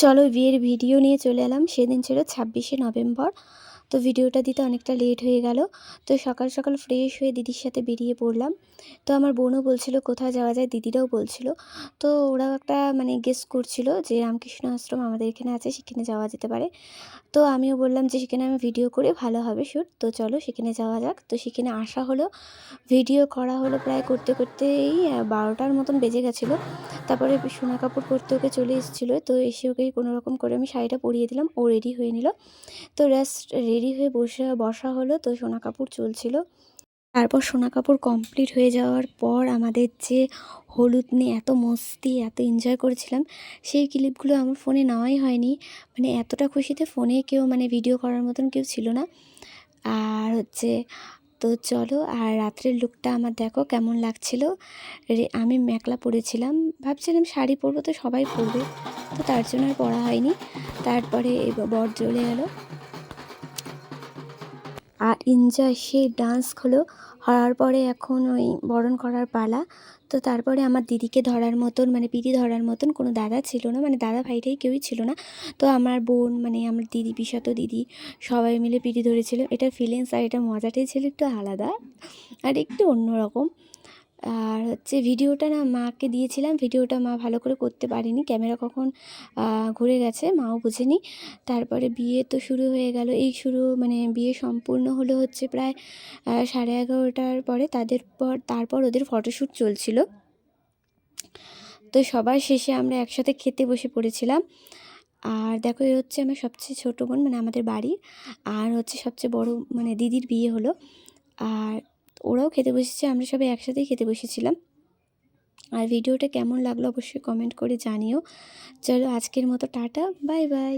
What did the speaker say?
চলো বিয়ের ভিডিও নিয়ে চলে এলাম। সেদিন ছিল 26শে নভেম্বর। তো ভিডিওটা দিতে অনেকটা লেট হয়ে গেল। তো সকাল সকাল ফ্রেশ হয়ে দিদির সাথে বেরিয়ে পড়লাম। তো আমার বোনও বলছিল কোথায় যাওয়া যায়, দিদিরাও বলছিল। তো ওরাও একটা গেস করছিল যে রামকৃষ্ণ আশ্রম আমাদের এখানে আছে, সেখানে যাওয়া যেতে পারে। তো আমিও বললাম যে সেখানে আমি ভিডিও করে ভালো হবে শ্যুট, তো চলো সেখানে যাওয়া যাক। তো সেখানে আসা হলো, ভিডিও করা হলো, প্রায় করতে করতেই 12টার মতন বেজে গেছিলো। তারপরে সোনা কাপড় পরতে ওকে চলে এসেছিলো। তো এসে ওকে কোনোরকম করে আমি শাড়িটা পরিয়ে দিলাম, ও রেডি হয়ে নিল। তো জাস্ট রেডি হয়ে বসা হলো। তো সোনা কাপড় চলছিল। তারপর সোনা কাপড় কমপ্লিট হয়ে যাওয়ার পর আমাদের যে হলুদ নিয়ে এত মস্তি, এত এনজয় করেছিলাম, সেই ক্লিপগুলো আমার ফোনে নেওয়াই হয়নি। এতটা খুশিতে ফোনে কেউ ভিডিও করার মতন কেউ ছিল না। আর তো চলো, আর রাত্রের লুকটা আমার দেখো কেমন লাগছিল। আমি মেখলা পরেছিলাম, ভাবছিলাম শাড়ি পরবো, তো সবাই পরবে, তো তার জন্য আর পরা হয়নি। তারপরে বর চলে গেল, আর এনজয় সেই ডান্স হলো। হওয়ার পরে এখন ওই বরণ করার পালা। তো তারপরে আমার দিদিকে ধরার মতন পিঠি ধরার মতন কোনো দাদা ছিল না, দাদা ভাইটাই কেউই ছিল না। তো আমার বোন আমার দিদি, পিসাতো দিদি সবাই মিলে পিঠি ধরেছিল। এটার ফিলিংস আর এটা মজাটাই ছিল একটু আলাদা আর একটু অন্যরকম। আর ভিডিওটা না মাকে দিয়েছিলাম, ভিডিওটা মা ভালো করে করতে পারেনি, ক্যামেরা কখন ঘুরে গেছে মাও বুঝেনি। তারপরে বিয়ে তো শুরু হয়ে গেল। এই শুরু বিয়ে সম্পূর্ণ হলো প্রায় 11:30টার পরে। তারপর ওদের ফটোশ্যুট চলছিল। তো সবার শেষে আমরা একসাথে খেতে বসে পড়েছিলাম। আর দেখো, এ হচ্ছে আমার সবচেয়ে ছোটো বোন, আমাদের বাড়ির। আর সবচেয়ে বড় দিদির বিয়ে হলো। আর ওরাও খেতে বসেছে, আমরা সবাই একসাথেই খেতে বসেছিলাম। আর ভিডিওটা কেমন লাগলো অবশ্যই কমেন্ট করে জানিও। চলো আজকের মতো টাটা, বাই বাই।